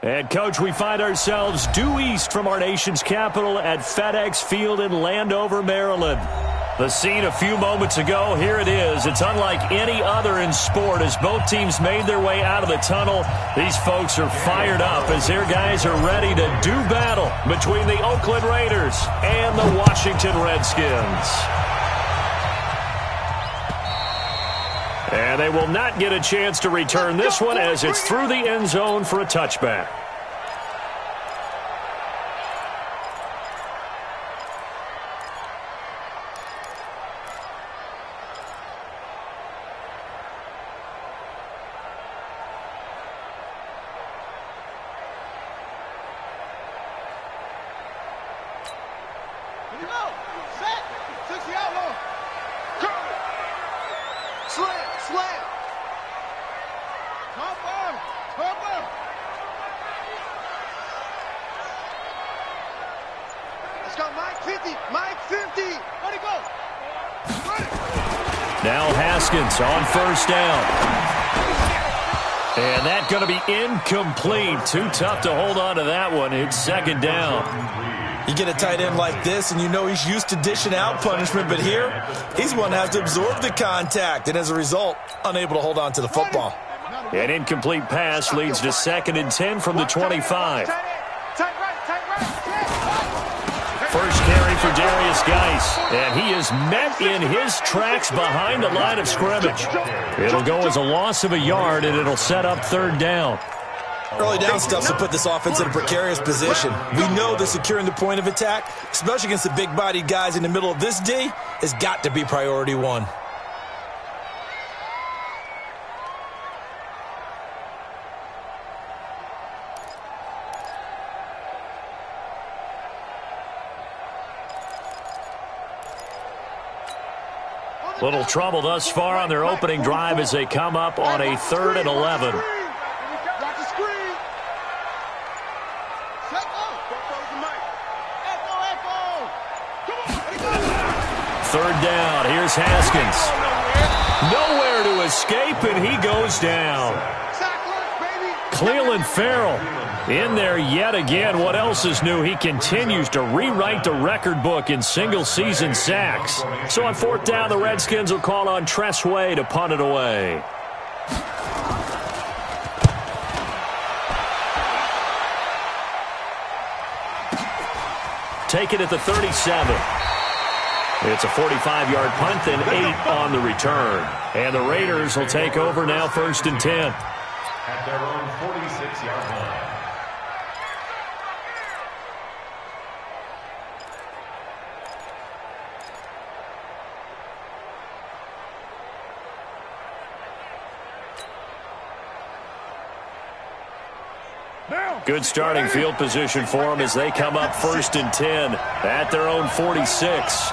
And, Coach, we find ourselves due east from our nation's capital at FedEx Field in Landover, Maryland. The scene a few moments ago, here it is. It's unlike any other in sport as both teams made their way out of the tunnel. These folks are fired up as their guys are ready to do battle between the Oakland Raiders and the Washington Redskins. And they will not get a chance to return this one as it's through the end zone for a touchback. Now Haskins on first down. And that's going to be incomplete. Too tough to hold on to that one. It's second down. You get a tight end like this, and you know he's used to dishing out punishment, but here, he's one that has to absorb the contact, and as a result, unable to hold on to the football. An incomplete pass leads to 2nd and 10 from the 25. First carry for Darius Geis, and he is met in his tracks behind the line of scrimmage. It'll go as a loss of a yard, and it'll set up 3rd down. Early down stuff to put this offense in a precarious position. We know that securing the point of attack, especially against the big-bodied guys in the middle of this D, has got to be priority one. Little trouble thus far on their opening drive as they come up on a 3rd and 11. Third down. Here's Haskins. Nowhere to escape, and he goes down. Clelin Ferrell in there yet again. What else is new? He continues to rewrite the record book in single-season sacks. So on 4th down, the Redskins will call on Tress Way to punt it away. Take it at the 37. It's a 45-yard punt, then 8 on the return. And the Raiders will take over now 1st and 10. At their own 46-yard line. Good starting field position for them as they come up 1st and 10 at their own 46.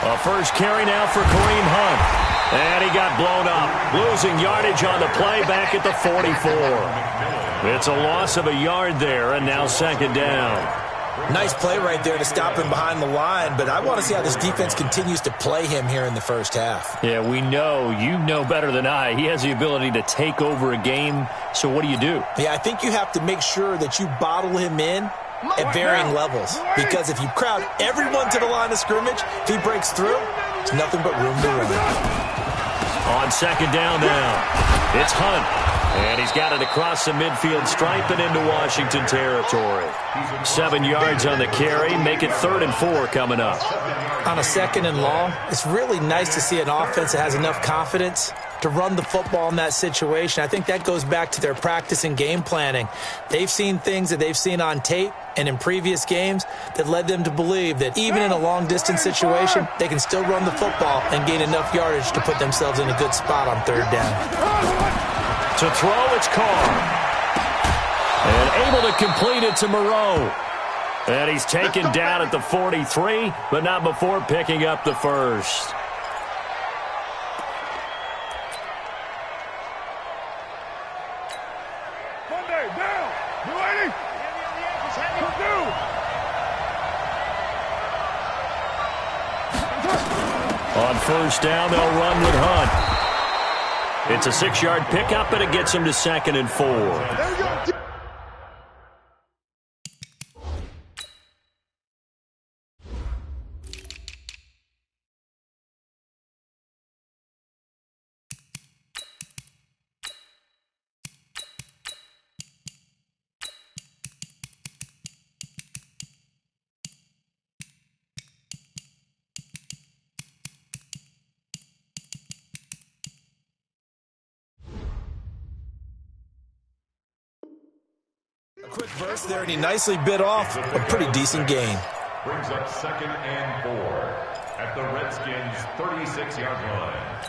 A first carry now for Kareem Hunt. And he got blown up, losing yardage on the play back at the 44. It's a loss of a yard there, and now 2nd down. Nice play right there to stop him behind the line, but I want to see how this defense continues to play him here in the first half. Yeah, we know. You know better than I. He has the ability to take over a game, so what do you do? Yeah, I think you have to make sure that you bottle him in at varying levels, because if you crowd everyone to the line of scrimmage, if he breaks through, there's nothing but room to run. On 2nd down now, it's Hunt. And he's got it across the midfield stripe and into Washington territory. 7 yards on the carry. Make it 3rd and 4 coming up. On a 2nd and long, it's really nice to see an offense that has enough confidence to run the football in that situation. I think that goes back to their practice and game planning. They've seen things that they've seen on tape and in previous games that led them to believe that even in a long-distance situation, they can still run the football and gain enough yardage to put themselves in a good spot on 3rd down. To throw, it's Carr. And able to complete it to Moreau. And he's taken down at the 43, but not before picking up the first. On 1st down, they'll run with Hunt. It's a 6-yard pickup, and it gets him to 2nd and 4. A quick verse there, and he nicely bit off a pretty decent gain. Brings up 2nd and 4 at the Redskins' 36-yard line.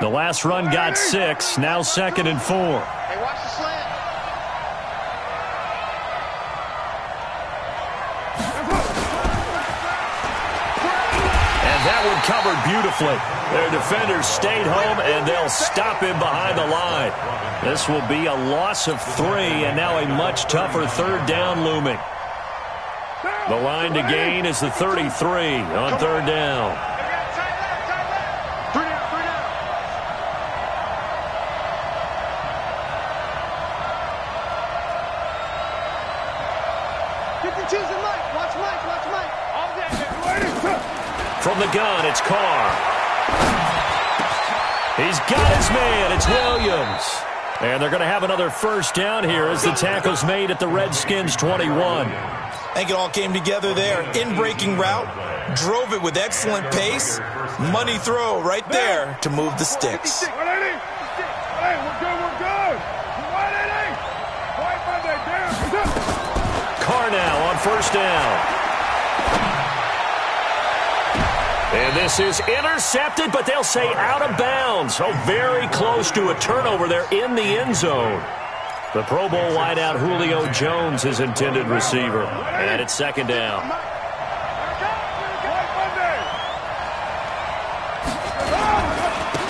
The last run got 6, now 2nd and 4. Hey, watch the slant. And that one covered beautifully. Their defenders stayed home, and they'll stop him behind the line. This will be a loss of 3, and now a much tougher 3rd down looming. The line to gain is the 33 on 3rd down. From the gun, it's Carr. He's got his man. It's Williams. And they're going to have another 1st down here as the tackle's made at the Redskins' 21. I think it all came together there. In-breaking route, drove it with excellent pace. Money throw right there to move the sticks. Hey, we're good. Carr now on 1st down. And this is intercepted, but they'll say out of bounds. Oh, very close to a turnover there in the end zone. The Pro Bowl wideout Julio Jones, his intended receiver. And it's 2nd down.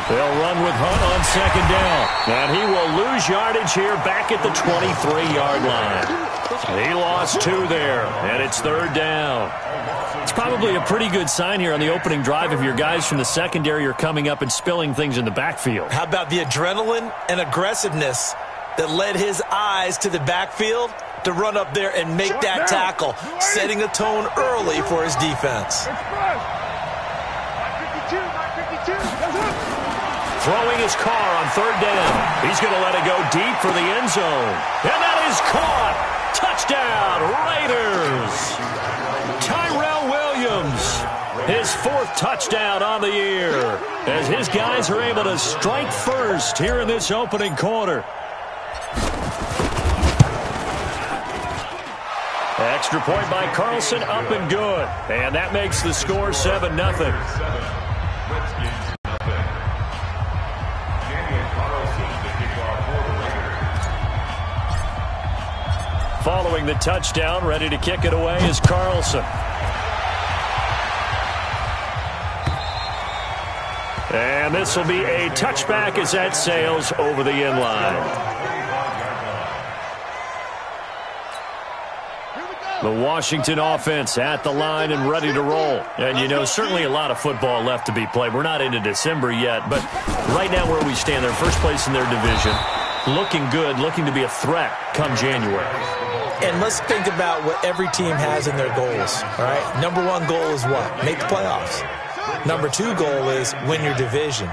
They'll run with Hunt on 2nd down. And he will lose yardage here back at the 23-yard line. He lost 2 there, and it's 3rd down. It's probably a pretty good sign here on the opening drive if your guys from the secondary are coming up and spilling things in the backfield. How about the adrenaline and aggressiveness that led his eyes to the backfield to run up there and make that tackle, setting a tone early for his defense. Throwing his Carr on 3rd down. He's going to let it go deep for the end zone. And that is caught. Touchdown, Raiders. Tyrell Williams, his 4th touchdown on the year, as his guys are able to strike first here in this opening quarter. Extra point by Carlson, up and good. And that makes the score 7-0. Following the touchdown, ready to kick it away is Carlson. And this will be a touchback as that sails over the end line. The Washington offense at the line and ready to roll. And, you know, certainly a lot of football left to be played. We're not into December yet, but right now where we stand, they're first place in their division. Looking good, looking to be a threat come January. And let's think about what every team has in their goals, all right? Number 1 goal is what? Make the playoffs. Number 2 goal is win your division.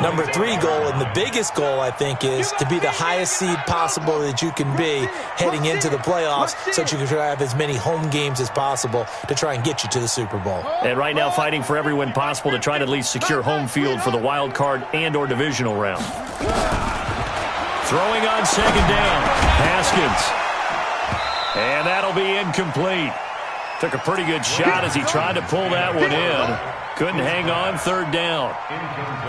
Number 3 goal, and the biggest goal, I think, is to be the highest seed possible that you can be heading into the playoffs so that you can have as many home games as possible to try and get you to the Super Bowl. And right now fighting for every win possible to try to at least secure home field for the wild card and or divisional round. Throwing on 2nd down, Haskins. And that'll be incomplete. Took a pretty good shot as he tried to pull that one in. Couldn't hang on 3rd down.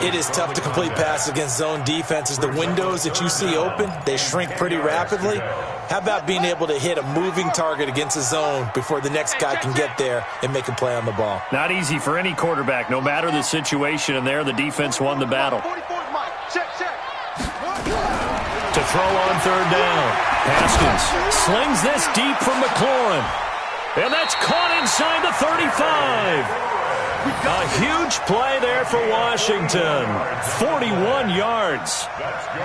It is tough to complete passes against zone defenses. The windows that you see open, they shrink pretty rapidly. How about being able to hit a moving target against a zone before the next guy can get there and make a play on the ball? Not easy for any quarterback, no matter the situation, and there the defense won the battle. To throw on 3rd down. Haskins slings this deep from McLaurin. And that's caught inside the 35. A huge play there for Washington. 41 yards.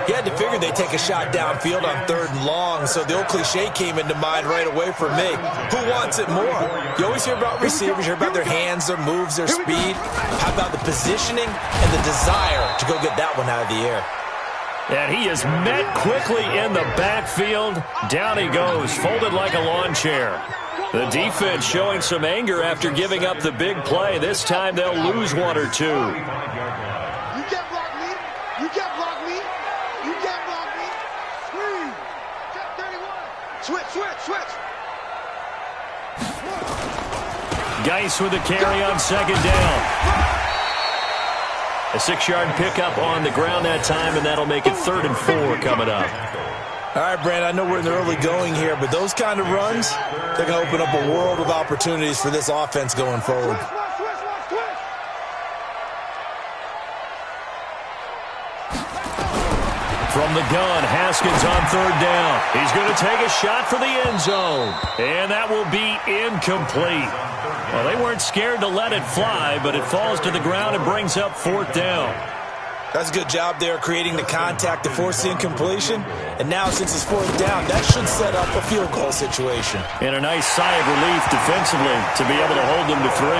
You had to figure they'd take a shot downfield on 3rd and long, so the old cliche came into mind right away for me. Who wants it more? You always hear about receivers, you hear about their hands, their moves, their speed. How about the positioning and the desire to go get that one out of the air? And he is met quickly in the backfield. Down he goes, folded like a lawn chair. The defense showing some anger after giving up the big play. This time they'll lose 1 or 2. You can't block me. You can't block me. You can't block me. Screen. Check 31. Switch. Geis with the carry on 2nd down. A 6-yard pickup on the ground that time, and that'll make it 3rd and 4 coming up. All right, Brand, I know we're in the early going here, but those kind of runs, they're going to open up a world of opportunities for this offense going forward. From the gun, Haskins on 3rd down. He's going to take a shot for the end zone. And that will be incomplete. Well, they weren't scared to let it fly, but it falls to the ground and brings up 4th down. That's a good job there creating the contact to force the incompletion. And now, since it's 4th down, that should set up a field goal situation. And a nice sigh of relief defensively to be able to hold them to 3.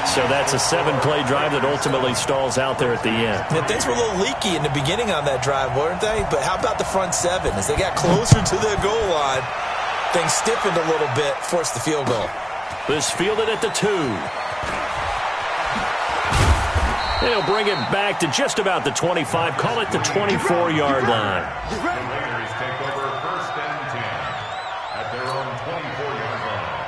So that's a 7-play drive that ultimately stalls out there at the end. And things were a little leaky in the beginning on that drive, weren't they? But how about the front 7? As they got closer to their goal line, things stiffened a little bit, forced the field goal. This fielded at the 2. They'll bring it back to just about the 25. Call it the 24-yard line. The Raiders take over 1st and 10 at their own 24-yard line.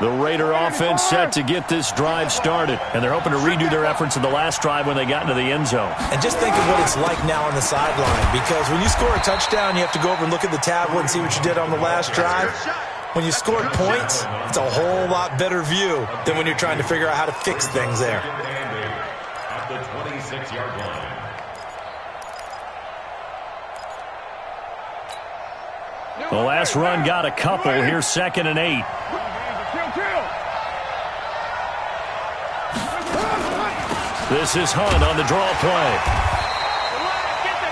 The Raider offense set to get this drive started, and they're hoping to redo their efforts in the last drive when they got into the end zone. And just think of what it's like now on the sideline, because when you score a touchdown, you have to go over and look at the tablet and see what you did on the last drive. When you scored points, it's a whole lot better view than when you're trying to figure out how to fix things there. At the 26-yard line. The last run got a couple. Here's 2nd and 8. This is Hunt on the draw play.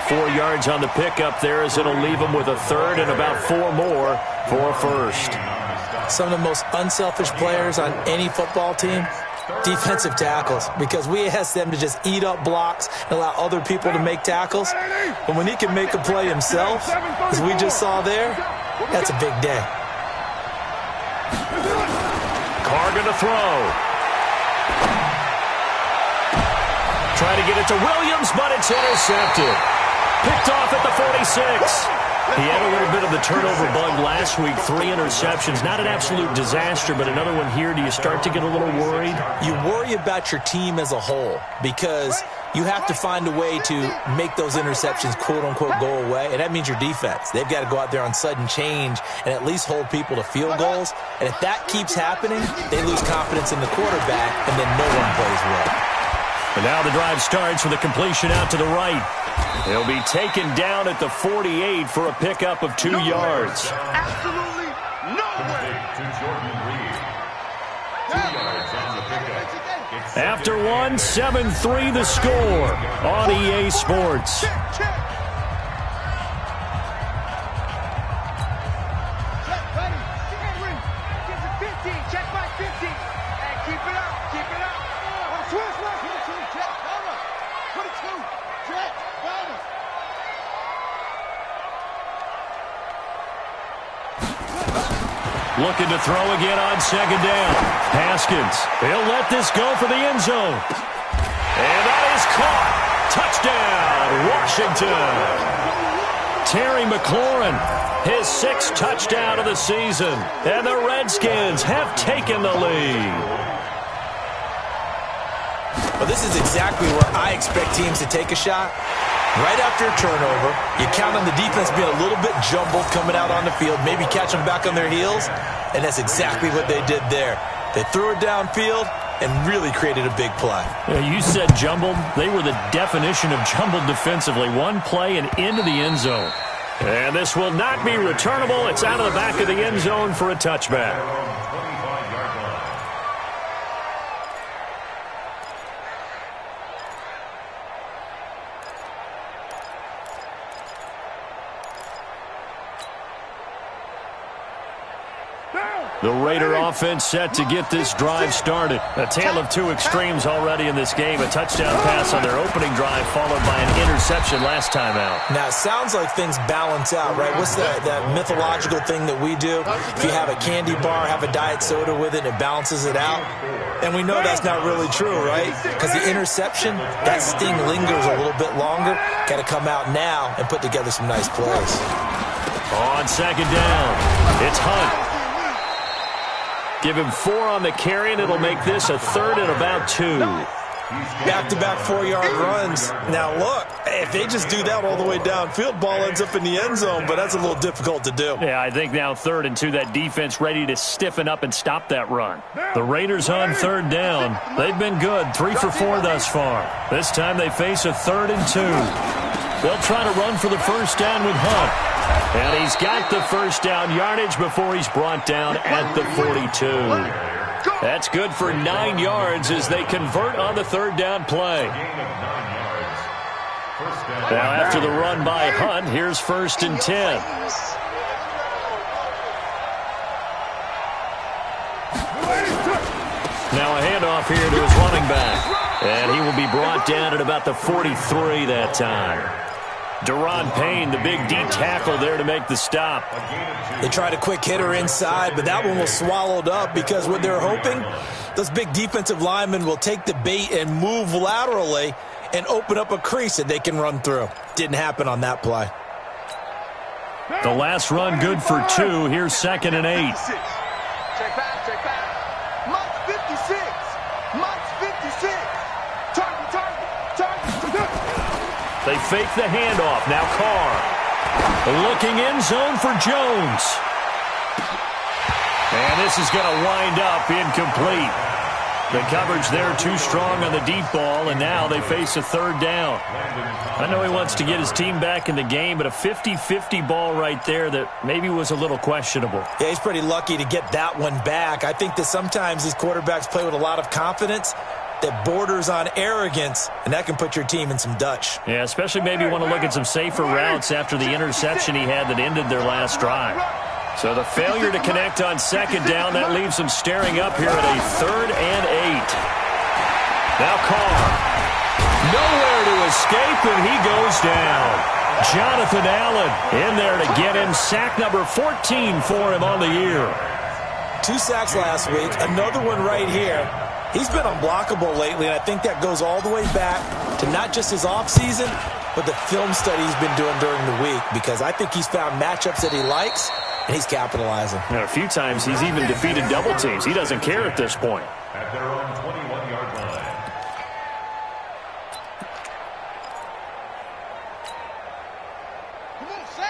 4 yards on the pickup there as it'll leave him with a 3rd and about 4 more for a 1st. Some of the most unselfish players on any football team, defensive tackles, because we ask them to just eat up blocks and allow other people to make tackles. But when he can make a play himself, as we just saw there, that's a big day. Carr going to throw. Trying to get it to Williams, but it's intercepted. Picked off at the 46. He had a little bit of the turnover bug last week. 3 interceptions. Not an absolute disaster, but another one here. Do you start to get a little worried? You worry about your team as a whole because you have to find a way to make those interceptions, quote-unquote, go away, and that means your defense. They've got to go out there on sudden change and at least hold people to field goals. And if that keeps happening, they lose confidence in the quarterback, and then no one plays well. And now the drive starts with a completion out to the right. He'll be taken down at the 48 for a pickup of 2 yards. Absolutely nowhere. To Jordan Reed. 2 yards on the pickup. After one, 7-3 the score on EA Sports. Check. Ready. Henry. Gives it 15. Check by 15. And keep it up. Switch. Check. Cover. 22. Check. Cover. Looking to throw again on 2nd down. Haskins. He'll let this go for the end zone. And that is caught. Touchdown, Washington. Terry McLaurin, his 6th touchdown of the season. And the Redskins have taken the lead. Well, this is exactly where I expect teams to take a shot. Right after a turnover, you count on the defense being a little bit jumbled coming out on the field, maybe catch them back on their heels, and that's exactly what they did there. They threw it downfield and really created a big play. You said jumbled. They were the definition of jumbled defensively. One play and into the end zone. And this will not be returnable. It's out of the back of the end zone for a touchback. The Raider offense set to get this drive started. A tale of two extremes already in this game. A touchdown pass on their opening drive followed by an interception last time out. Now, it sounds like things balance out, right? What's that mythological thing that we do? If you have a candy bar, have a diet soda with it, and it balances it out. And we know that's not really true, right? Because the interception, that sting lingers a little bit longer. Got to come out now and put together some nice plays. On second down, it's Hunt. Give him 4 on the carry, and it'll make this a 3rd and about 2. Back-to-back 4-yard runs. Now, look, if they just do that all the way downfield, ball ends up in the end zone, but that's a little difficult to do. Yeah, I think now 3rd and 2, that defense ready to stiffen up and stop that run. The Raiders on 3rd down. They've been good, 3 for 4 thus far. This time they face a 3rd and 2. They'll try to run for the first down with Hunt. And he's got the first down yardage before he's brought down at the 42. That's good for 9 yards as they convert on the 3rd down play. Now after the run by Hunt, here's 1st and 10. Now a handoff here to his running back. And he will be brought down at about the 43 that time. Deron Payne, the big D tackle there to make the stop. They tried a quick hitter inside, but that one was swallowed up because what they're hoping, those big defensive linemen will take the bait and move laterally and open up a crease that they can run through. Didn't happen on that play. The last run good for 2. Here's 2nd and 8. Check back. Mike 56. Mike 56. Target. They fake the handoff. Now Carr. Looking end zone for Jones. And this is going to wind up incomplete. The coverage there too strong on the deep ball, and now they face a 3rd down. I know he wants to get his team back in the game, but a 50-50 ball right there that maybe was a little questionable. Yeah, he's pretty lucky to get that one back. I think that sometimes these quarterbacks play with a lot of confidence that borders on arrogance, and that can put your team in some Dutch. Yeah, especially maybe you want to look at some safer routes after the interception he had that ended their last drive. So the failure to connect on 2nd down, that leaves them staring up here at a 3rd and 8. Now Carr. Nowhere to escape, and he goes down. Jonathan Allen in there to get him. Sack number 14 for him on the year. 2 sacks last week, another one right here. He's been unblockable lately, and I think that goes all the way back to not just his offseason, but the film study he's been doing during the week, because I think he's found matchups that he likes, and he's capitalizing. A few times he's even defeated double teams. He doesn't care at this point. At their own 21-yard line.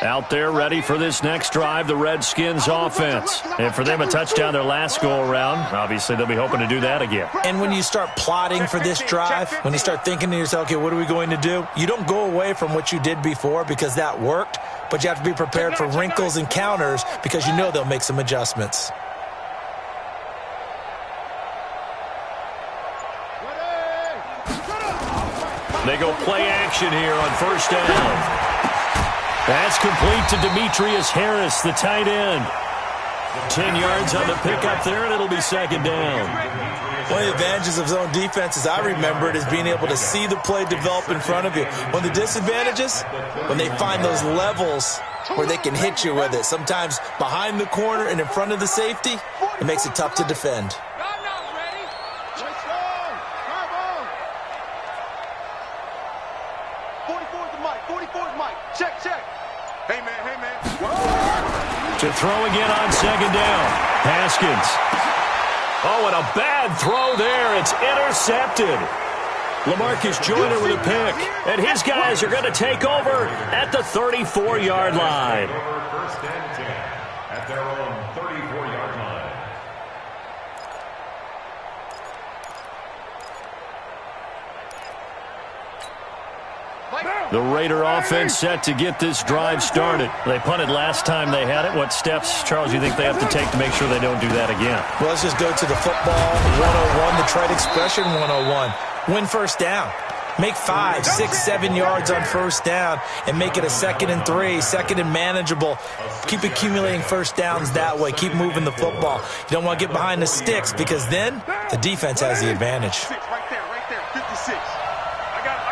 Out there ready for this next drive, the Redskins offense. And for them, a touchdown their last go-around. Obviously, they'll be hoping to do that again. And when you start plotting for this drive, when you start thinking to yourself, okay, what are we going to do? You don't go away from what you did before because that worked, but you have to be prepared for wrinkles and counters because you know they'll make some adjustments. They go play action here on 1st down. That's complete to Demetrius Harris, the tight end. 10 yards on the pickup there, and it'll be 2nd down. One of the advantages of zone defense, as I remember it, is being able to see the play develop in front of you. One of the disadvantages, when they find those levels where they can hit you with it, sometimes behind the corner and in front of the safety, it makes it tough to defend. 44's Mike. Check. Hey, man. To throw again on 2nd down. Haskins. Oh, and a bad throw there. It's intercepted. LaMarcus Joyner with a pick. And his guys are going to take over at the 34-yard line. 1st and 10 at their own 34-yard line. The Raider offense set to get this drive started. They punted last time they had it. What steps, Charles, do you think they have to take to make sure they don't do that again? Well, let's just go to the football 101, the trade expression 101. Win first down. Make 5, 6, 7 yards on first down and make it a 2nd and 3, 2nd and manageable. Keep accumulating first downs that way. Keep moving the football. You don't want to get behind the sticks because then the defense has the advantage. Right there, 56. I got it.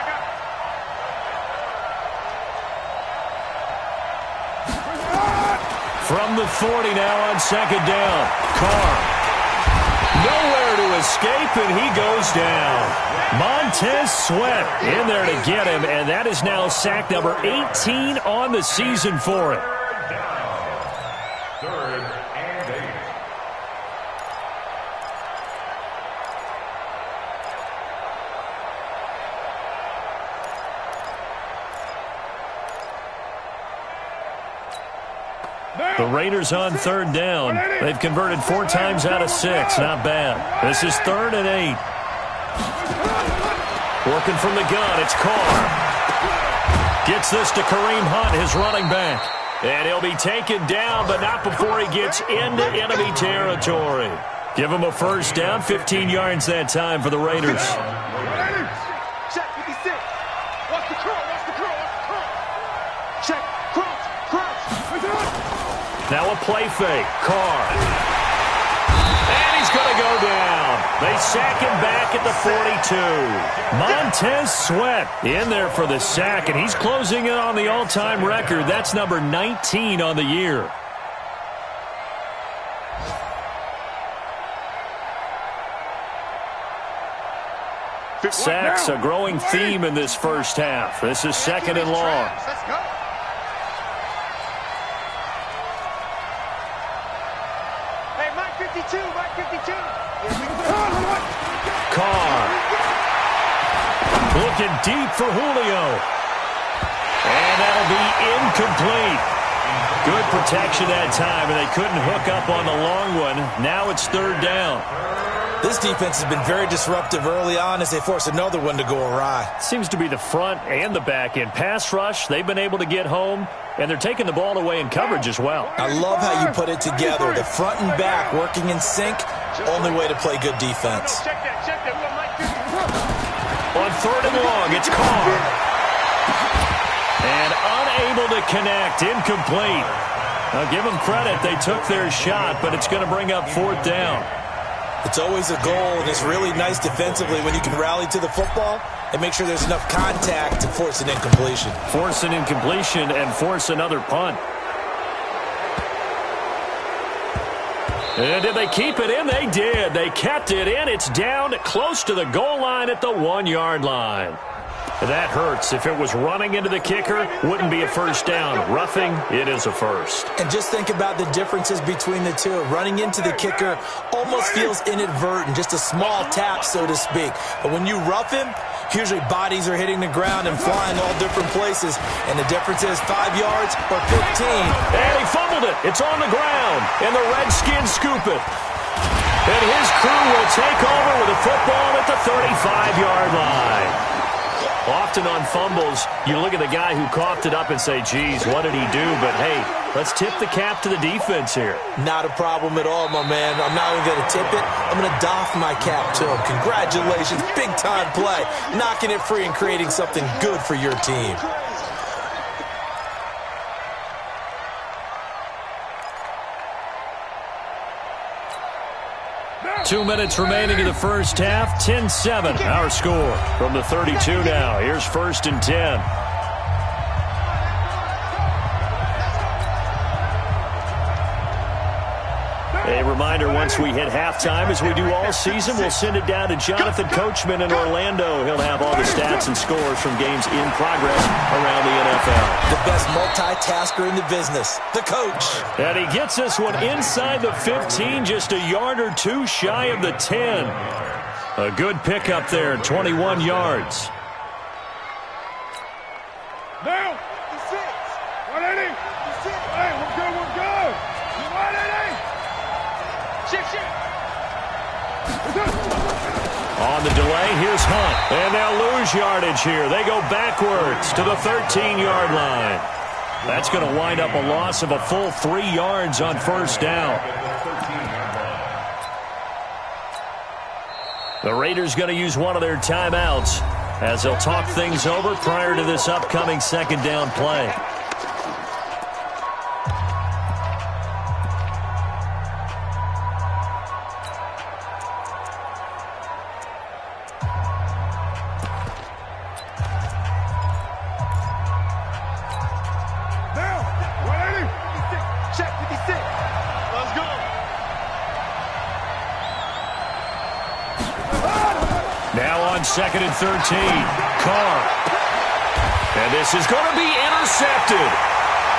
From the 40 now on 2nd down. Carr. Nowhere to escape, and he goes down. Montez Sweat in there to get him, and that is now sack number 18 on the season for him. Third and 8. The Raiders on 3rd down. They've converted 4 times out of 6. Not bad. This is 3rd and 8. Working from the gun, it's Carr. Gets this to Kareem Hunt, his running back. And he'll be taken down, but not before he gets into enemy territory. Give him a first down, 15 yards that time for the Raiders. Check 56. Watch the curl. Check, crouch. Now a play fake. Carr. And he's going to go down. They sack him back at the 42. Montez Sweat in there for the sack, and he's closing in on the all-time record. That's number 19 on the year. Sacks, a growing theme in this first half. This is 2nd and long. Let's go. Hey, Mike 52. Carr. Looking deep for Julio. And that'll be incomplete. Good protection that time, and they couldn't hook up on the long one. Now it's 3rd down. This defense has been very disruptive early on as they force another one to go awry. Seems to be the front and the back end. Pass rush, they've been able to get home, and they're taking the ball away in coverage as well. I love how you put it together. The front and back working in sync, only way to play good defense. Check that. What Mike 52. On 3rd and long, it's Carr. And unable to connect, incomplete. Now give them credit, they took their shot, but it's going to bring up 4th down. It's always a goal, and it's really nice defensively when you can rally to the football and make sure there's enough contact to force an incompletion. Force an incompletion and force another punt. And did they keep it in? They did. They kept it in. It's down close to the goal line at the 1-yard line. That hurts. If it was running into the kicker, wouldn't be a first down. Roughing, it is a first. And just think about the differences between the two. Running into the kicker almost feels inadvertent, just a small tap, so to speak. But when you rough him, usually bodies are hitting the ground and flying all different places. And the difference is 5 yards or 15. And he fumbled it. It's on the ground. And the Redskins scoop it. And his crew will take over with a football at the 35-yard line. Often on fumbles, you look at the guy who coughed it up and say, geez, what did he do? But, hey, let's tip the cap to the defense here. Not a problem at all, my man. I'm not even going to tip it. I'm going to doff my cap to him. Congratulations. Big-time play. Knocking it free and creating something good for your team. 2 minutes remaining in the first half. 10-7, our score. From the 32 now. Here's 1st and 10. A reminder, once we hit halftime, as we do all season, we'll send it down to Jonathan Coachman in Orlando. He'll have all the stats and scores from games in progress around the NFL. The best multitasker in the business, the coach. And he gets this one inside the 15, just a yard or two shy of the 10. A good pickup there, 21 yards. Now, 56. 180. 56. Hey, we're good. 180. Shift. On the delay, here's Hunt. And they'll lose yardage here. They go backwards to the 13-yard line. That's going to wind up a loss of a full 3 yards on first down. The Raiders going to use one of their timeouts as they'll talk things over prior to this upcoming second down play. Second and 13. Carr. And this is going to be intercepted.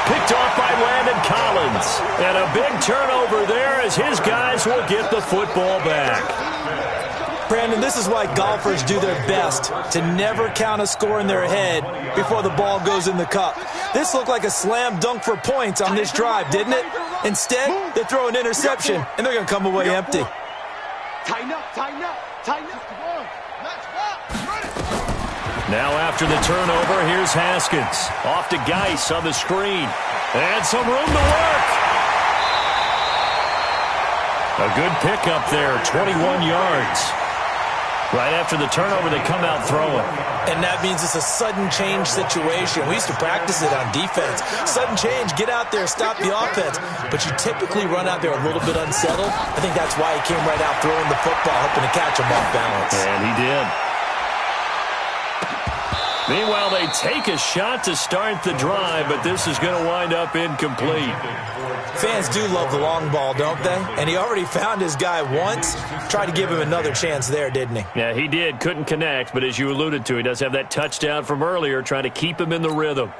Picked off by Landon Collins. And a big turnover there as his guys will get the football back. Brandon, this is why golfers do their best to never count a score in their head before the ball goes in the cup. This looked like a slam dunk for points on this drive, didn't it? Instead, they throw an interception, and they're going to come away empty. Tighten up, tighten up, tighten up. Now after the turnover, here's Haskins. Off to Geis on the screen. And some room to work. A good pickup there, 21 yards. Right after the turnover, they come out throwing. And that means it's a sudden change situation. We used to practice it on defense. Sudden change, get out there, stop the offense. But you typically run out there a little bit unsettled. I think that's why he came right out throwing the football, hoping to catch him off balance. And he did. Meanwhile, they take a shot to start the drive, but this is going to wind up incomplete. Fans do love the long ball, don't they? And he already found his guy once. Tried to give him another chance there, didn't he? Yeah, he did. Couldn't connect, but as you alluded to, he does have that touchdown from earlier, trying to keep him in the rhythm.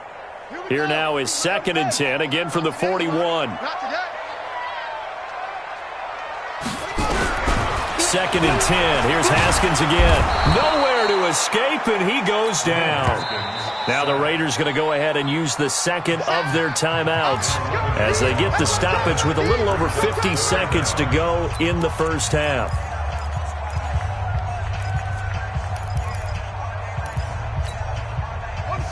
Here now is 2nd and 10, again from the 41. 2nd and 10. Here's Haskins again. Nowhere to escape, and he goes down. Now the Raiders going to go ahead and use the second of their timeouts as they get the stoppage with a little over 50 seconds to go in the first half.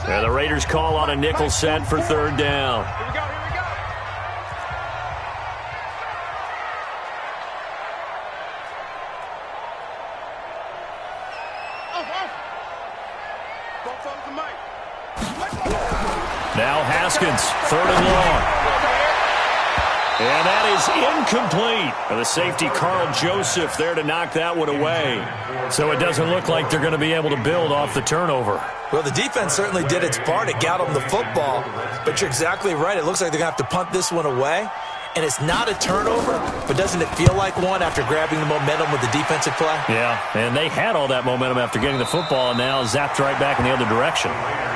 And the Raiders call on a nickel set for 3rd down. Now Haskins, 3rd and long. And that is incomplete. And the safety, Carl Joseph, there to knock that one away. So it doesn't look like they're going to be able to build off the turnover. Well, the defense certainly did its part. It got them the football. But you're exactly right. It looks like they're going to have to punt this one away. And it's not a turnover, but doesn't it feel like one after grabbing the momentum with the defensive play? Yeah, and they had all that momentum after getting the football, and now zapped right back in the other direction.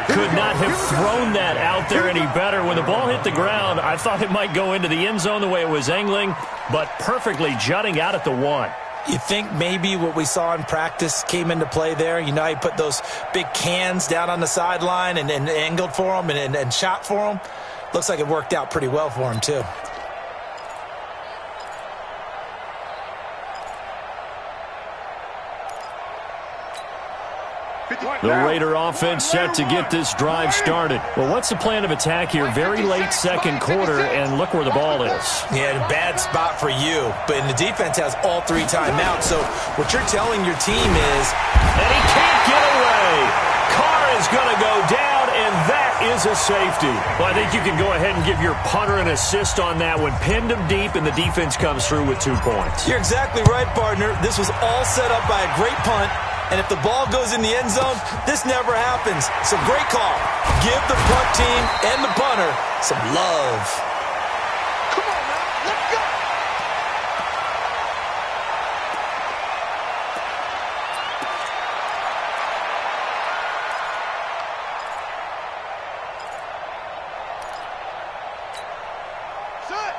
Could not have thrown that out there any better. When the ball hit the ground, I thought it might go into the end zone the way it was angling, but perfectly jutting out at the 1. You think maybe what we saw in practice came into play there? You know, he put those big cans down on the sideline and angled for them and shot for them. Looks like it worked out pretty well for him, too. The Raider offense set to get this drive started. Well, what's the plan of attack here? Very late second quarter, and look where the ball is. Yeah, bad spot for you. But the defense has all 3 timeouts. So what you're telling your team is... And he can't get away. Carr is going to go down, and that is a safety. Well, I think you can go ahead and give your punter an assist on that one. Pinned him deep, and the defense comes through with 2 points. You're exactly right, partner. This was all set up by a great punt. And if the ball goes in the end zone, this never happens. So great call. Give the punt team and the punter some love. Come on now, let's go.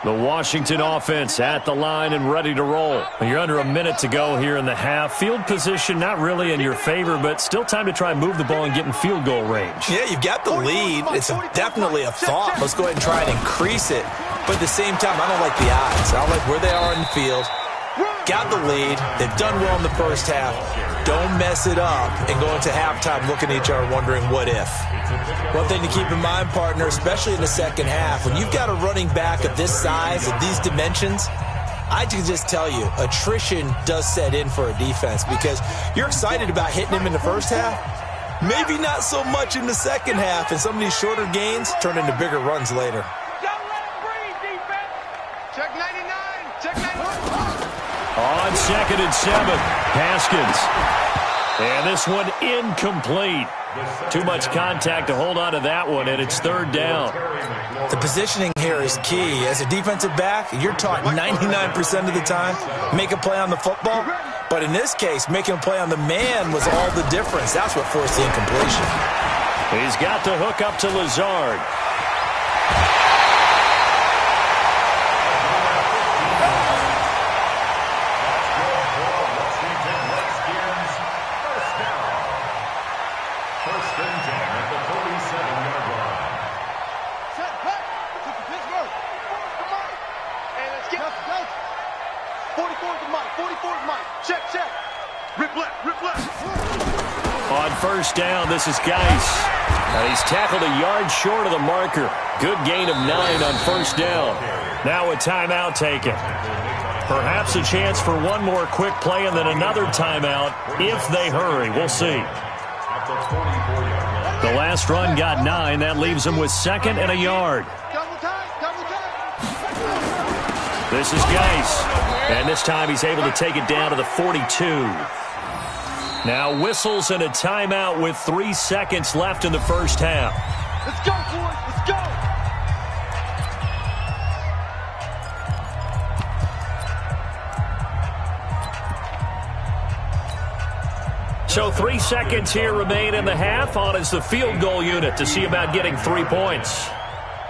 The Washington offense at the line and ready to roll. You're under a minute to go here in the half. Field position not really in your favor, but still time to try and move the ball and get in field goal range. Yeah, you've got the lead. It's definitely a thought. Let's go ahead and try and increase it. But at the same time, I don't like the odds. I don't like where they are in the field. got the lead. They've done well in the first half. Don't mess it up and go into halftime looking at each other wondering what if. One thing to keep in mind, partner, especially in the second half, when you've got a running back of this size, of these dimensions, I can just tell you, attrition does set in for a defense because you're excited about hitting him in the first half. Maybe not so much in the second half, and some of these shorter gains turn into bigger runs later. Don't let him breathe, defense. Check 99. Check 91. On 2nd and 7, Haskins. And this one incomplete. Too much contact to hold on to that one, and it's 3rd down. The positioning here is key. As a defensive back, you're taught 99% of the time, make a play on the football. But in this case, making a play on the man was all the difference. That's what forced the incompletion. He's got the hook up to Lazard. On 1st down, this is Geis. And he's tackled a yard short of the marker. Good gain of 9 on 1st down. Now a timeout taken. Perhaps a chance for one more quick play and then another timeout if they hurry. We'll see. The last run got 9. That leaves them with 2nd and a yard. This is Geis. And this time he's able to take it down to the 42. Now whistles and a timeout with 3 seconds left in the first half. Let's go, boys. Let's go. So 3 seconds here remain in the half. On is the field goal unit to see about getting 3 points.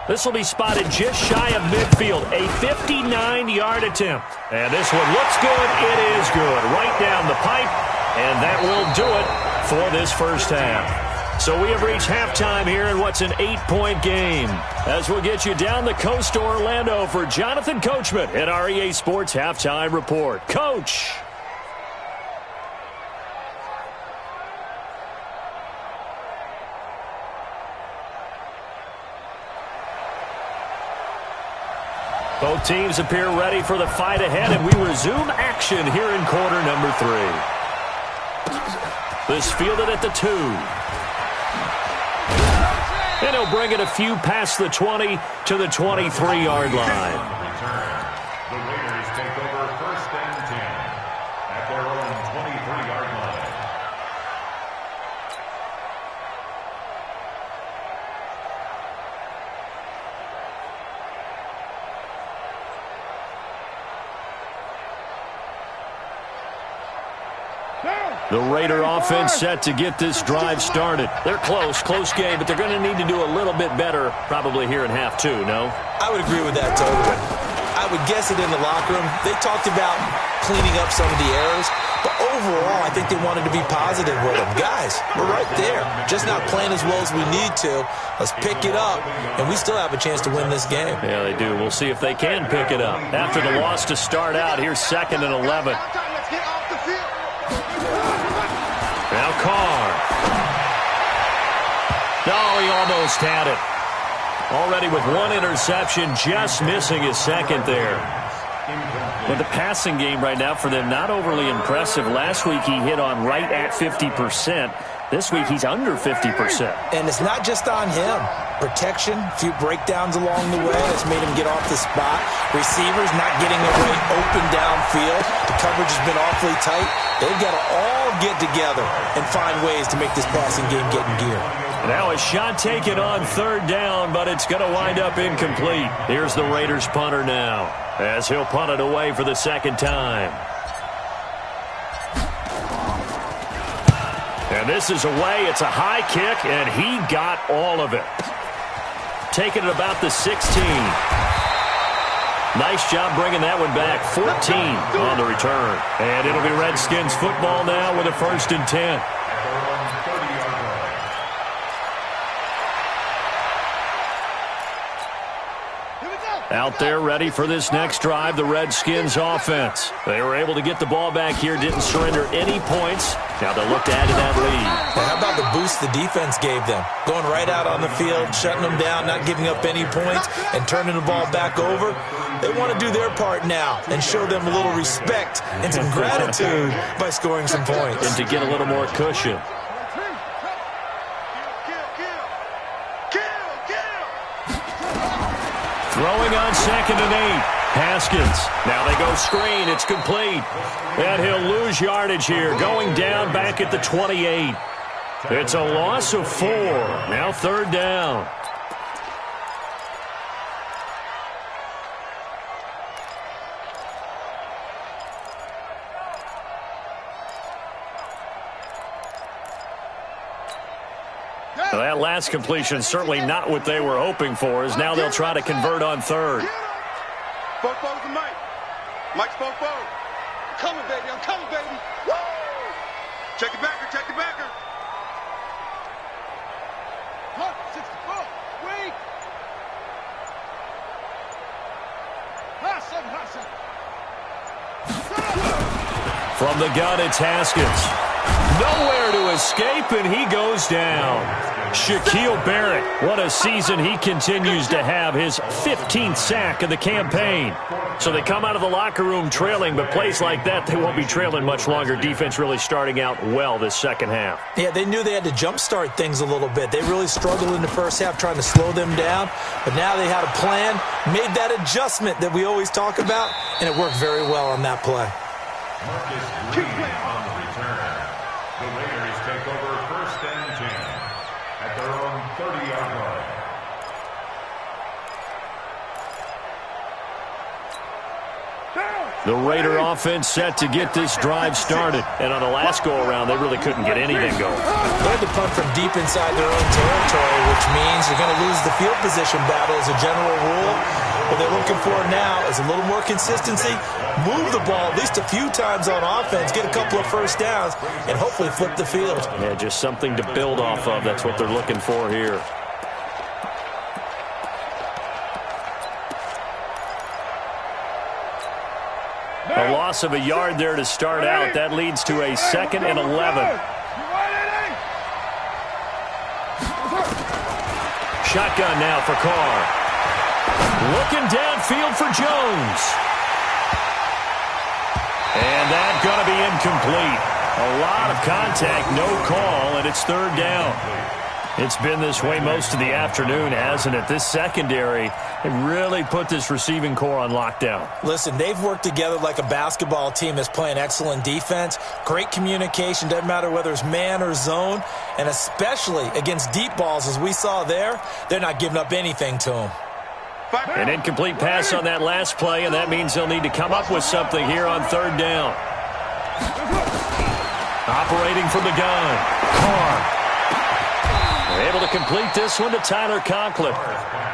This will be spotted just shy of midfield. A 59-yard attempt. And this one looks good. It is good. Right down the pipe. And that will do it for this first half. So we have reached halftime here in what's an 8-point game. As we'll get you down the coast to Orlando for Jonathan Coachman at our EA Sports Halftime Report. Coach! Both teams appear ready for the fight ahead, and we resume action here in quarter number 3. This fielded at the 2. And he'll bring it a few past the 20 to the 23-yard line. The Raiders take over 1st and 10 at their own 23-yard line. The Raider offense set to get this drive started. They're close game, but they're going to need to do a little bit better probably here in half 2, no? I would agree with that totally. I would guess it in the locker room. They talked about cleaning up some of the errors, but overall, I think they wanted to be positive with them. Guys, we're right there. Just not playing as well as we need to. Let's pick it up, and we still have a chance to win this game. Yeah, they do. We'll see if they can pick it up. After the loss to start out, here's 2nd and 11. Let's get off the field. Now Carr. No, he almost had it. Already with 1 interception, just missing his 2nd there. But the passing game right now for them, not overly impressive. Last week he hit on right at 50%. This week he's under 50%. And it's not just on him. Protection, a few breakdowns along the way that's made him get off the spot. Receivers not getting away open downfield. The coverage has been awfully tight. They've got to all get together and find ways to make this passing game get in gear. Now a shot taken on 3rd down, but it's going to wind up incomplete. Here's the Raiders punter now, as he'll punt it away for the 2nd time. And this is away. It's a high kick, and he got all of it. Taking it about the 16. Nice job bringing that one back. 14 on the return. And it'll be Redskins football now with a 1st and 10. Out there ready for this next drive, the Redskins offense. They were able to get the ball back here, didn't surrender any points. Now they'll look to add to that lead. Now, how about the boost the defense gave them? Going right out on the field, shutting them down, not giving up any points, and turning the ball back over. They want to do their part now and show them a little respect and some gratitude by scoring some points. And to get a little more cushion. Throwing on 2nd and 8. Haskins. Now they go screen. It's complete. And he'll lose yardage here. Going down back at the 28. It's a loss of 4. Now 3rd down. Well, that last completion certainly not what they were hoping for, as now they'll try to convert on 3rd. Fofo's the Mike. Mike's Fofo. I'm coming, baby. I'm coming, baby. Woo! Check the backer. Check the backer. Huh, 64. Wait. Hot 7. From the gun, it's Haskins. Nowhere to escape, and he goes down. Shaquille Barrett, what a season he continues to have, his 15th sack of the campaign. So they come out of the locker room trailing, but plays like that, they won't be trailing much longer. Defense really starting out well this second half. Yeah, they knew they had to jumpstart things a little bit. They really struggled in the first half trying to slow them down, but now they had a plan, made that adjustment that we always talk about, and it worked very well on that play. Marcus Green on the return. The Raiders take over 1st and 10 at their own 30-yard line. The Raider offense set to get this drive started. And on the last go-around, they really couldn't get anything going. They had to punt from deep inside their own territory, which means you're going to lose the field position battle as a general rule. What they're looking for now is a little more consistency, move the ball at least a few times on offense, get a couple of first downs, and hopefully flip the field. Yeah, just something to build off of. That's what they're looking for here. A loss of a yard there to start out. That leads to a 2nd and 11. Shotgun now for Carr. Looking downfield for Jones. And that's going to be incomplete. A lot of contact, no call, and it's 3rd down. It's been this way most of the afternoon, hasn't it? This secondary really put this receiving core on lockdown. Listen, they've worked together like a basketball team that's playing excellent defense. Great communication, doesn't matter whether it's man or zone. And especially against deep balls, as we saw there, they're not giving up anything to them. An incomplete pass on that last play, and that means they'll need to come up with something here on 3rd down. Operating from the gun, Carr. They're able to complete this one to Tyler Conklin.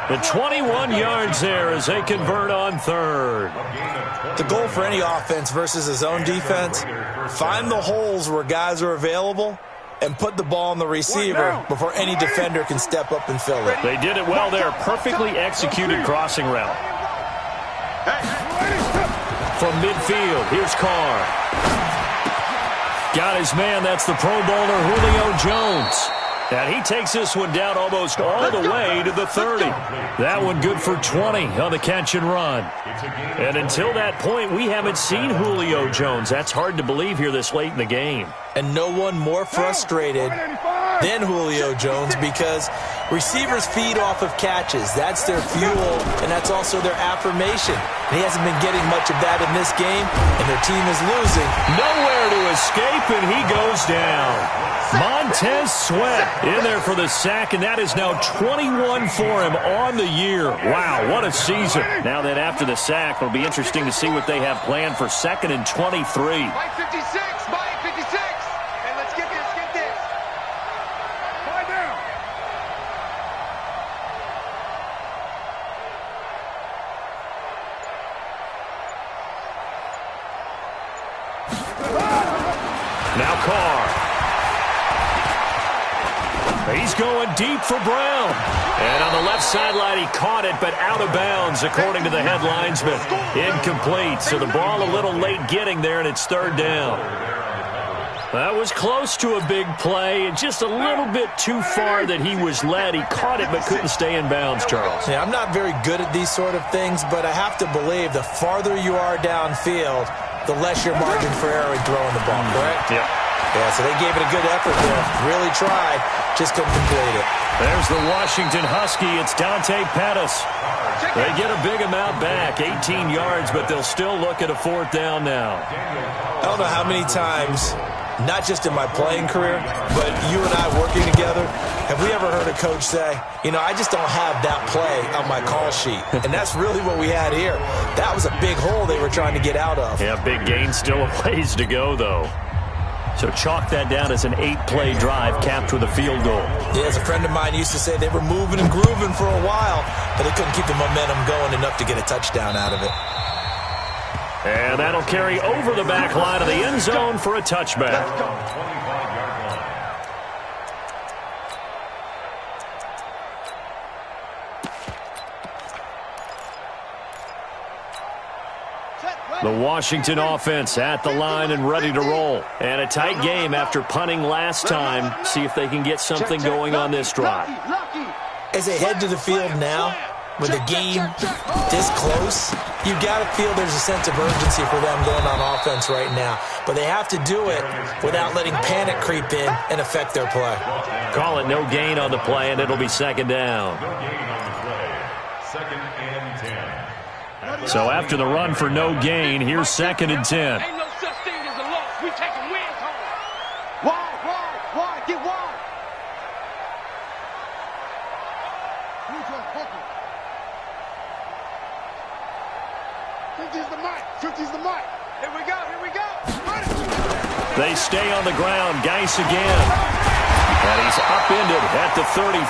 The 21 yards there as they convert on 3rd. The goal for any offense versus a zone defense, find the holes where guys are available and put the ball on the receiver before any defender can step up and fill it. They did it well there. Perfectly executed crossing route. From midfield, here's Carr. Got his man. That's the Pro Bowler Julio Jones. And he takes this one down almost all the way to the 30. That one good for 20 on the catch and run. And until that point, we haven't seen Julio Jones. That's hard to believe here this late in the game. And no one more frustrated than Julio Jones because receivers feed off of catches. That's their fuel, and that's also their affirmation. And he hasn't been getting much of that in this game, and their team is losing. Nowhere to escape, and he goes down. Montez Sweat in there for the sack, and that is now 21 for him on the year. Wow, what a season. Now that after the sack, it'll be interesting to see what they have planned for 2nd and 23. Mike 56, Mike 56. Hey, let's get this, get this. Find down. Now Carr. He's going deep for Brown. And on the left sideline, he caught it, but out of bounds, according to the head linesman. Incomplete, so the ball a little late getting there, and it's third down. That was close to a big play, and just a little bit too far that he was led. He caught it, but couldn't stay in bounds, Charles. Yeah, I'm not very good at these sort of things, but I have to believe the farther you are downfield, the less your margin for error in throwing the ball, correct? Yep. Yeah, so they gave it a good effort there. Really tried, just couldn't complete it. There's the Washington Husky. It's Dante Pettis. They get a big amount back, 18 yards, but they'll still look at a fourth down now. I don't know how many times, not just in my playing career, but you and I working together, have we ever heard a coach say, you know, I just don't have that play on my call sheet. And that's really what we had here. That was a big hole they were trying to get out of. Yeah, big gain, still a ways to go, though. So chalk that down as an 8-play drive capped with a field goal. Yeah, as a friend of mine used to say, they were moving and grooving for a while, but they couldn't keep the momentum going enough to get a touchdown out of it. And that'll carry over the back line of the end zone for a touchback. The Washington offense at the line and ready to roll. And a tight game after punting last time. See if they can get something going on this drive. As they head to the field now, with the game this close, you got to feel there's a sense of urgency for them going on offense right now. But they have to do it without letting panic creep in and affect their play. Call it no gain on the play, and it'll be second down. So after the run for no gain, here's second and 10. Ain't no such thing as a loss. We taking wins home. Wide, get wide. Fifty's the mic. 50's the mic. Here we go. They stay on the ground. Geis again. And he's upended at the 33,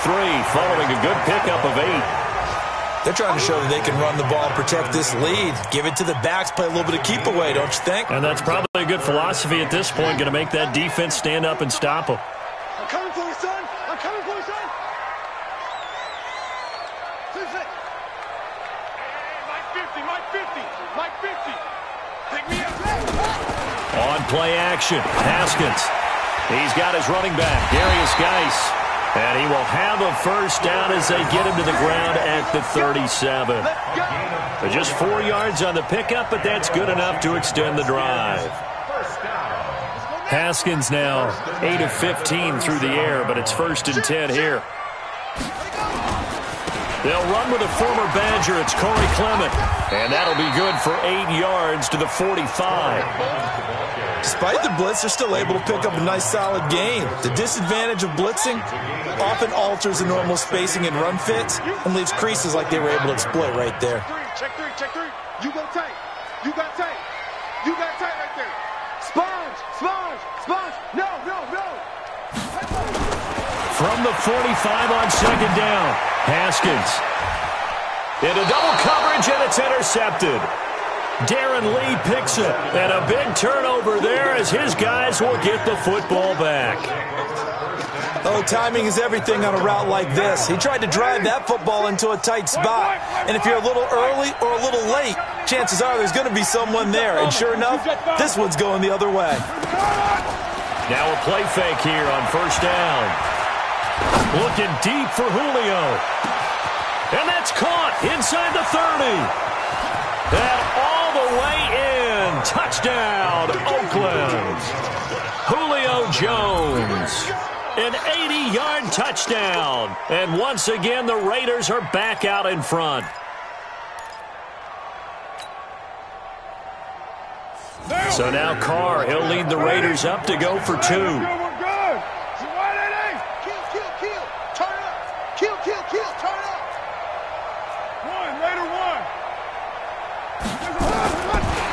following a good pickup of 8. They're trying to show that they can run the ball and protect this lead. Give it to the backs, play a little bit of keep away, don't you think? And that's probably a good philosophy at this point, going to make that defense stand up and stop them. I'm coming for you, son. I'm coming for you, son. Hey, Mike 50. Pick me up. On play action, Haskins. He's got his running back, Darius Geis. And he will have a first down as they get him to the ground at the 37. Just 4 yards on the pickup, but that's good enough to extend the drive. Haskins now 8 of 15 through the air, but it's first and 10 here. They'll run with a former Badger. It's Corey Clement. And that'll be good for 8 yards to the 45. Despite the blitz, they're still able to pick up a nice, solid gain. The disadvantage of blitzing often alters the normal spacing and run fits and leaves creases like they were able to exploit right there. Check three. You got tight right there. Sponge. No. From the 45 on second down, Haskins. Into double coverage, and it's intercepted. Darren Lee picks it, and a big turnover there as his guys will get the football back. Oh, timing is everything on a route like this. He tried to drive that football into a tight spot. And if you're a little early or a little late, chances are there's going to be someone there. And sure enough, this one's going the other way. Now a play fake here on first down. Looking deep for Julio. And that's caught inside the 30. And all the way in. Touchdown, Oakland. Julio Jones. An 80-yard touchdown. And once again, the Raiders are back out in front. So now Carr, he'll lead the Raiders up to go for 2. We're good. Kill. Turn it up. Kill. Turn it up. Raider one.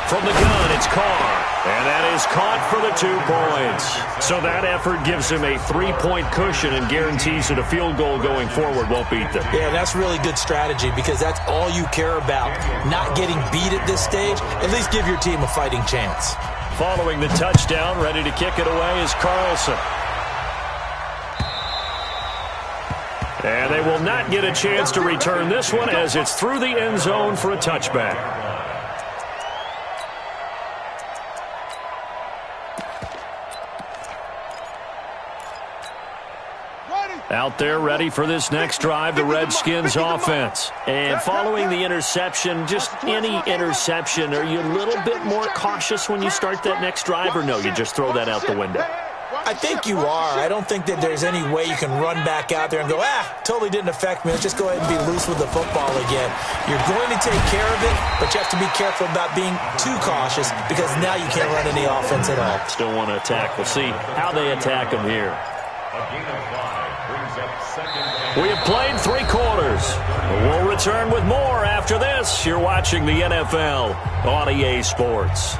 From the gun, it's Carr. And that is caught for the 2 points. So that effort gives him a 3-point cushion and guarantees that a field goal going forward won't beat them. Yeah, that's really good strategy because that's all you care about. Not getting beat at this stage. At least give your team a fighting chance. Following the touchdown, ready to kick it away is Carlson. And they will not get a chance to return this one as it's through the end zone for a touchback. Out there ready for this next drive, the Redskins offense. And following the interception, just any interception, are you a little bit more cautious when you start that next drive, or no, you just throw that out the window? I think you are. I don't think that there's any way you can run back out there and go, totally didn't affect me. Let's just go ahead and be loose with the football again. You're going to take care of it, but you have to be careful about being too cautious because now you can't run any offense at all. Still want to attack. We'll see how they attack them here. We have played 3 quarters. We'll return with more after this. You're watching the NFL on EA Sports.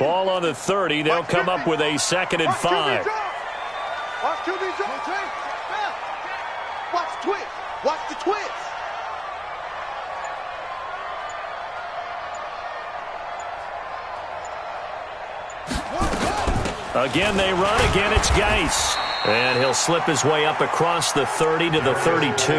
Ball on the 30. They'll come up with a 2nd and 5. Watch the twist. Watch the twist. Again, they run. Again, it's Geis. And he'll slip his way up across the 30 to the 32.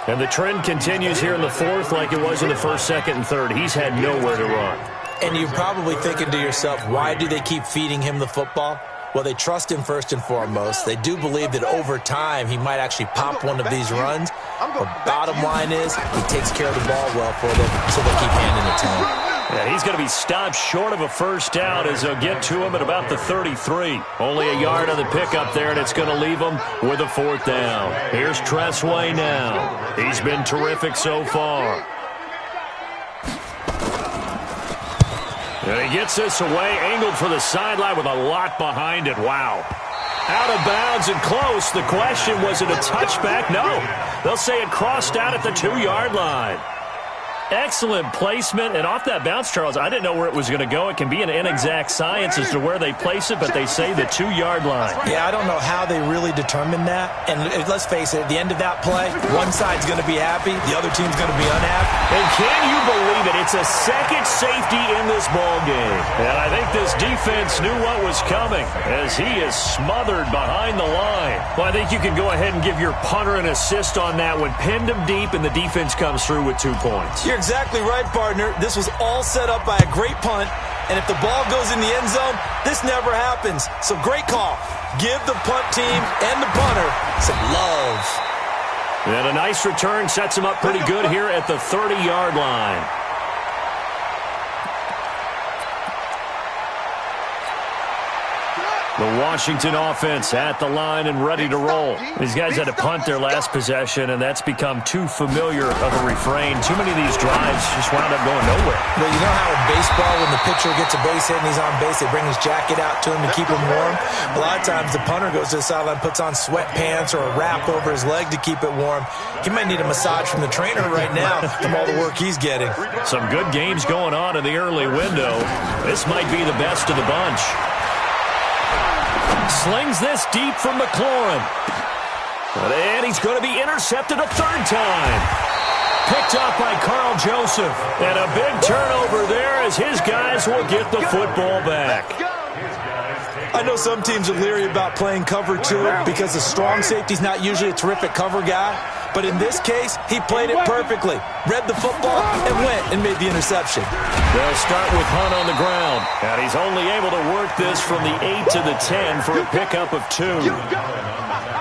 And the trend continues here in the 4th like it was in the 1st, 2nd, and 3rd. He's had nowhere to run. And you're probably thinking to yourself, why do they keep feeding him the football? Well, they trust him first and foremost. They do believe that over time he might actually pop one of these runs. But bottom line is he takes care of the ball well for them, so they keep handing it to him. Yeah, he's going to be stopped short of a 1st down as they'll get to him at about the 33. Only a yard on the pickup there, and it's going to leave him with a 4th down. Here's Tressway now. He's been terrific so far. And he gets this away, angled for the sideline with a lot behind it. Wow. Out of bounds and close. The question, was it a touchback? No. They'll say it crossed out at the 2-yard line. Excellent placement, and off that bounce, Charles, I didn't know where it was going to go. It can be an inexact science as to where they place it, but they say the 2-yard line. Yeah, I don't know how they really determined that. And let's face it, at the end of that play, one side's going to be happy, the other team's going to be unhappy. And can you believe it? It's a 2nd safety in this ball game. And I think this defense knew what was coming as he is smothered behind the line. Well, I think you can go ahead and give your punter an assist on that one. Pinned him deep, and the defense comes through with 2 points. You're exactly right, partner. This was all set up by a great punt, and if the ball goes in the end zone, this never happens. So great call. Give the punt team and the punter some love. And a nice return sets him up pretty good here at the 30-yard line. The Washington offense at the line and ready to roll. These guys had to punt their last possession, and that's become too familiar of a refrain. Too many of these drives just wound up going nowhere. Well, you know how in baseball, when the pitcher gets a base hit and he's on base, they bring his jacket out to him to keep him warm? A lot of times the punter goes to the sideline, puts on sweatpants or a wrap over his leg to keep it warm. He might need a massage from the trainer right now from all the work he's getting. Some good games going on in the early window. This might be the best of the bunch. Slings this deep from McLaurin. And he's going to be intercepted a 3rd time. Picked up by Carl Joseph. And a big turnover there as his guys will get the football back. I know some teams are leery about playing cover 2 because the strong safety's not usually a terrific cover guy. But in this case, he played it perfectly. Read the football and went and made the interception. They'll start with Hunt on the ground. And he's only able to work this from the 8 to the 10 for a pickup of 2.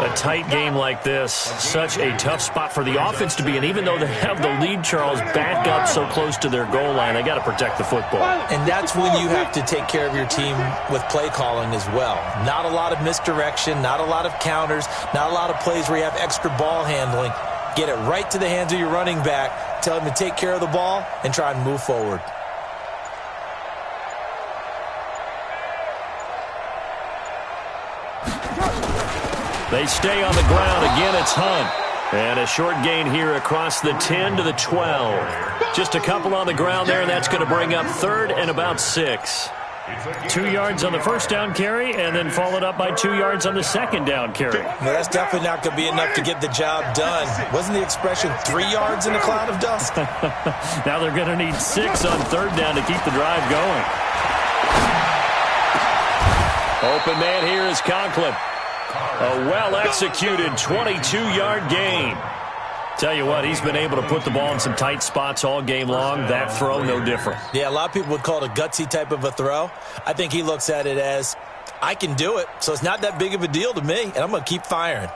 A tight game like this, such a tough spot for the offense to be in. Even though they have the lead, Charles, back up so close to their goal line, they got to protect the football. And that's when you have to take care of your team with play calling as well. Not a lot of misdirection, not a lot of counters, not a lot of plays where you have extra ball handling. Get it right to the hands of your running back, tell him to take care of the ball, and try and move forward. They stay on the ground. Again, it's Hunt. And a short gain here across the 10 to the 12. Just a couple on the ground there, and that's going to bring up 3rd and about 6. 2 yards on the first down carry, and then followed up by 2 yards on the second down carry. Well, that's definitely not going to be enough to get the job done. Wasn't the expression 3 yards in a cloud of dust? Now they're going to need 6 on 3rd down to keep the drive going. Open man here is Conklin. A well-executed 22-yard gain. Tell you what, he's been able to put the ball in some tight spots all game long. That throw, no different. Yeah, a lot of people would call it a gutsy type of a throw. I think he looks at it as, I can do it, so it's not that big of a deal to me, and I'm going to keep firing.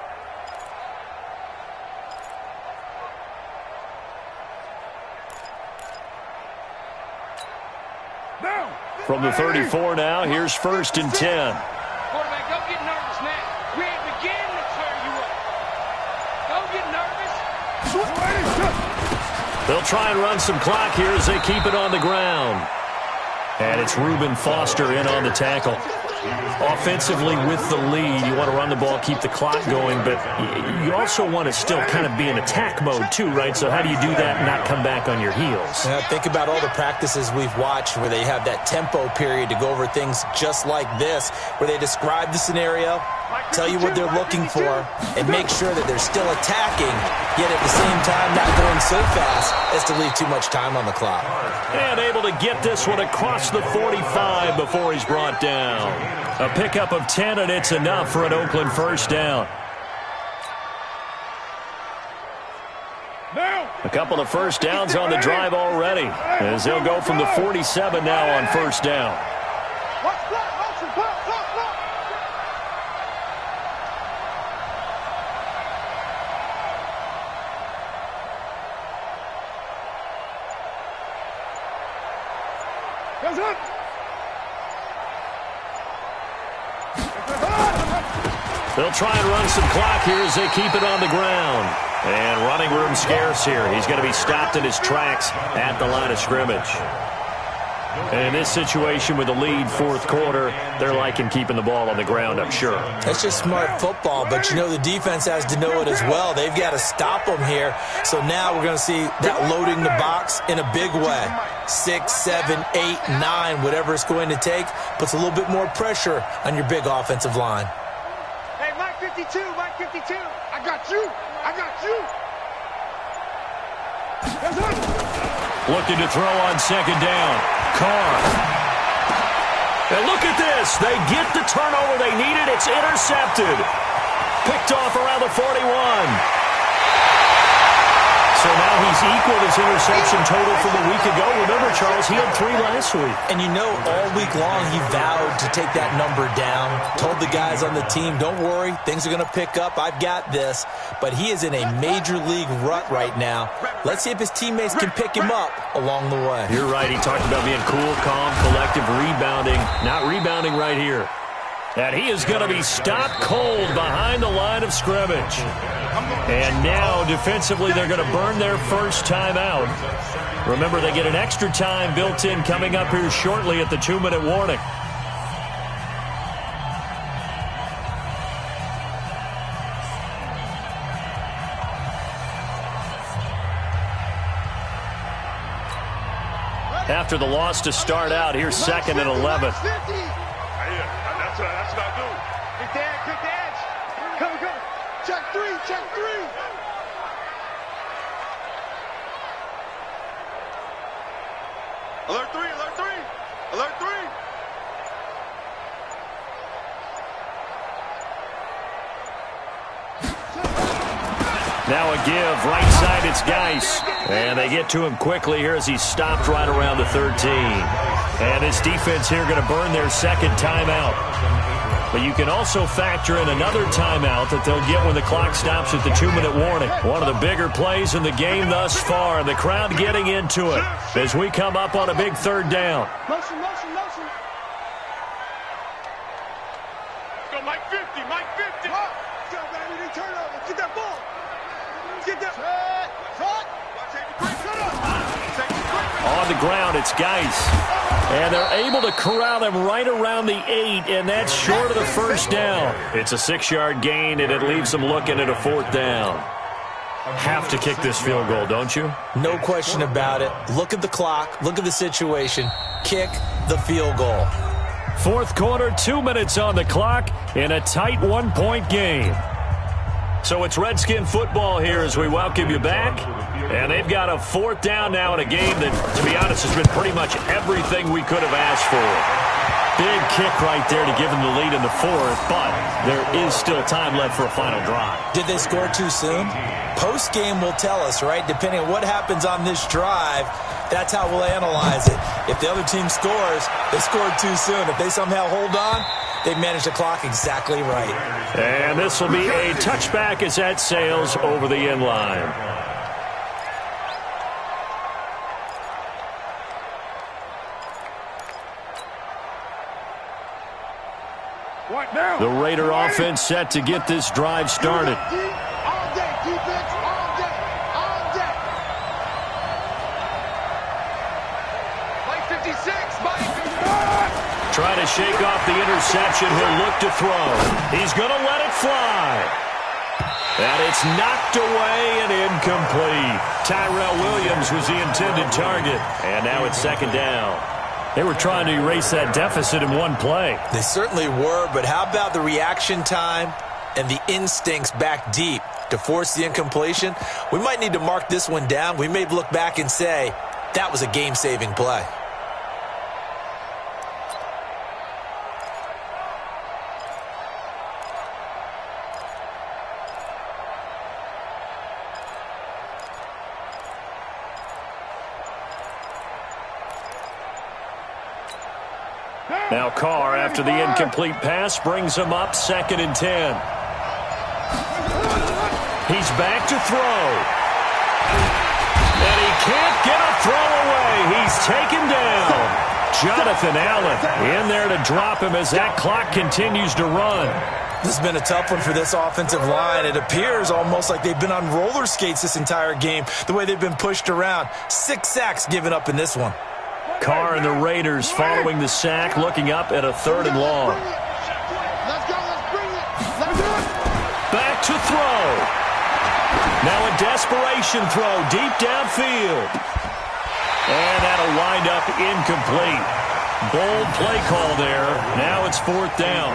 From the 34 now, here's 1st and 10. Quarterback, don't get nervous, man. We ain't beginning to clear you up. Don't get nervous. They'll try and run some clock here as they keep it on the ground. And it's Reuben Foster in on the tackle. Offensively with the lead, you want to run the ball, keep the clock going, but you also want to still kind of be in attack mode too, right? So how do you do that and not come back on your heels? Now, think about all the practices we've watched where they have that tempo period to go over things just like this, where they describe the scenario, tell you what they're looking for, and make sure that they're still attacking, yet at the same time not going so fast as to leave too much time on the clock. And able to get this one across the 45 before he's brought down. A pickup of 10, and it's enough for an Oakland first down. A couple of first downs on the drive already, as they'll go from the 47 now on first down. They'll try and run some clock here as they keep it on the ground. And running room scarce here. He's going to be stopped in his tracks at the line of scrimmage. And in this situation with the lead, 4th quarter, they're liking keeping the ball on the ground, I'm sure. That's just smart football, but you know the defense has to know it as well. They've got to stop them here. So now we're going to see that loading the box in a big way. 6, 7, 8, 9, whatever it's going to take, puts a little bit more pressure on your big offensive line. Hey, Mike 52, Mike 52. I got you. I got you. Looking to throw on second down. Carr. And look at this. They get the turnover they needed. It's intercepted. Picked off around the 41. So now he's equaled his interception total from a week ago. Remember, Charles, he had 3 last week. And you know, all week long he vowed to take that number down. Told the guys on the team, don't worry, things are going to pick up. I've got this. But he is in a major league rut right now. Let's see if his teammates can pick him up along the way. You're right. He talked about being cool, calm, collective, rebounding. Not rebounding right here. And he is going to be stopped cold behind the line of scrimmage. And now, defensively, they're going to burn their first timeout. Remember, they get an extra time built in coming up here shortly at the 2-minute warning. After the loss to start out, here's 2nd and 11. That's what I do. Good edge. Come. Check 3. Alert 3. Now a give, right side, it's Geis. And they get to him quickly here as he's stopped right around the 13. And this defense here going to burn their second timeout. But you can also factor in another timeout that they'll get when the clock stops at the 2-minute warning. One of the bigger plays in the game thus far. And the crowd getting into it as we come up on a big 3rd down. Motion. Go, Mike 50. Go, baby. They turn over. Get that ball. Get that. On the ground, it's Geis. And they're able to corral him right around the 8, and that's short of the first down. It's a 6-yard gain, and it leaves them looking at a 4th down. have to kick this field goal, don't you? No question about it. Look at the clock. Look at the situation. Kick the field goal. Fourth quarter, 2 minutes on the clock in a tight one-point game. So it's Redskin football here as we welcome you back. And they've got a fourth down now in a game that, to be honest, has been pretty much everything we could have asked for. Big kick right there to give them the lead in the fourth, but there is still time left for a final drive. Did they score too soon? Post-game will tell us, right? Depending on what happens on this drive, that's how we'll analyze it. If the other team scores, they scored too soon. If they somehow hold on, they managed the clock exactly right. And this will be a touchback as that sails over the end line. The Raider offense set to get this drive started. All day, defense, all day, all day. Mike 56, Mike. Trying to shake off the interception. He'll look to throw. He's going to let it fly. And it's knocked away and incomplete. Tyrell Williams was the intended target. And now it's second down. They were trying to erase that deficit in one play. They certainly were, but how about the reaction time and the instincts back deep to force the incompletion? We might need to mark this one down. We may look back and say, that was a game-saving play. Now Carr, after the incomplete pass, brings him up 2nd and 10. He's back to throw. And he can't get a throw away. He's taken down. Jonathan Allen in there to drop him as that clock continues to run. This has been a tough one for this offensive line. It appears almost like they've been on roller skates this entire game, the way they've been pushed around. 6 sacks given up in this one. Carr and the Raiders following the sack, looking up at a 3rd and long. Let's go, let's bring it. Let's go. Back to throw. Now a desperation throw deep downfield. And that'll wind up incomplete. Bold play call there. Now it's 4th down.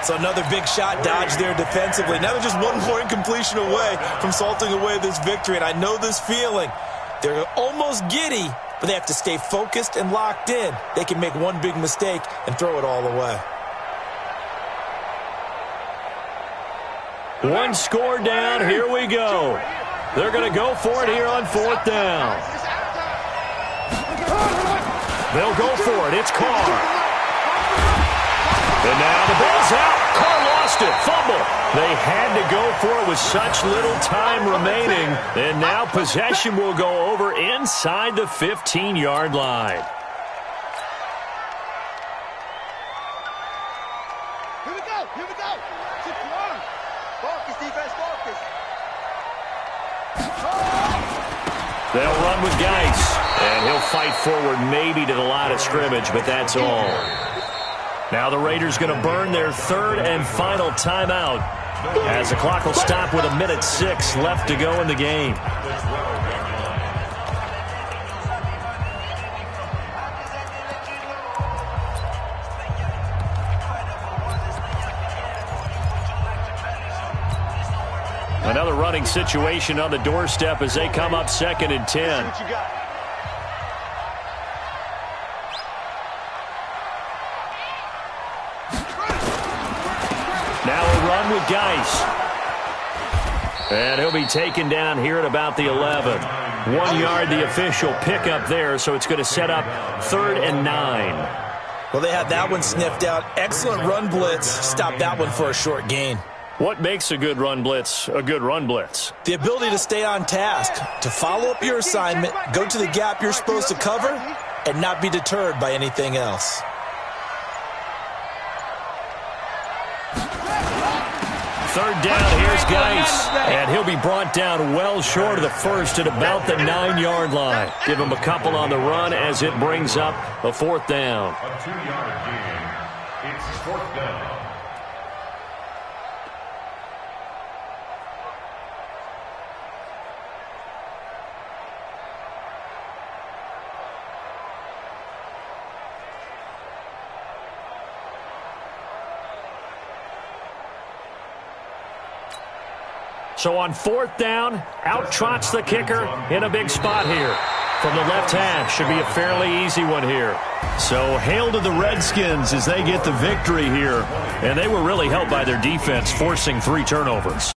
So another big shot dodge there defensively. Now they're just one more incompletion away from salting away this victory. And I know this feeling. They're almost giddy, but they have to stay focused and locked in. They can make one big mistake and throw it all away. One score down. Here we go. They're going to go for it here on 4th down. They'll go for it. It's Carr. And now the ball's out. Carr lost it. Fumble. They had to go for it with such little time remaining. And now possession will go over inside the 15-yard line. Here we go, here we go. Secure. Focus, defense, focus. They'll run with Geis. And he'll fight forward maybe to the line of scrimmage, but that's all. Now the Raiders going to burn their 3rd and final timeout as the clock will stop with 1:06 left to go in the game. Another running situation on the doorstep as they come up 2nd and 10. Now a run with Geis. And he'll be taken down here at about the 11. 1 yard, the official pickup there, so it's going to set up 3rd and 9. Well, they had that one sniffed out. Excellent run blitz. Stop that one for a short gain. What makes a good run blitz a good run blitz? The ability to stay on task, to follow up your assignment, go to the gap you're supposed to cover, and not be deterred by anything else. Third down, here's Geis. And he'll be brought down well short of the first at about the 9-yard line. Give him a couple on the run as it brings up a 4th down. A 2-yard gain. It's 4th down. So on 4th down, out trots the kicker in a big spot here. From the left hash, should be a fairly easy one here. So hail to the Redskins as they get the victory here. And they were really helped by their defense, forcing 3 turnovers.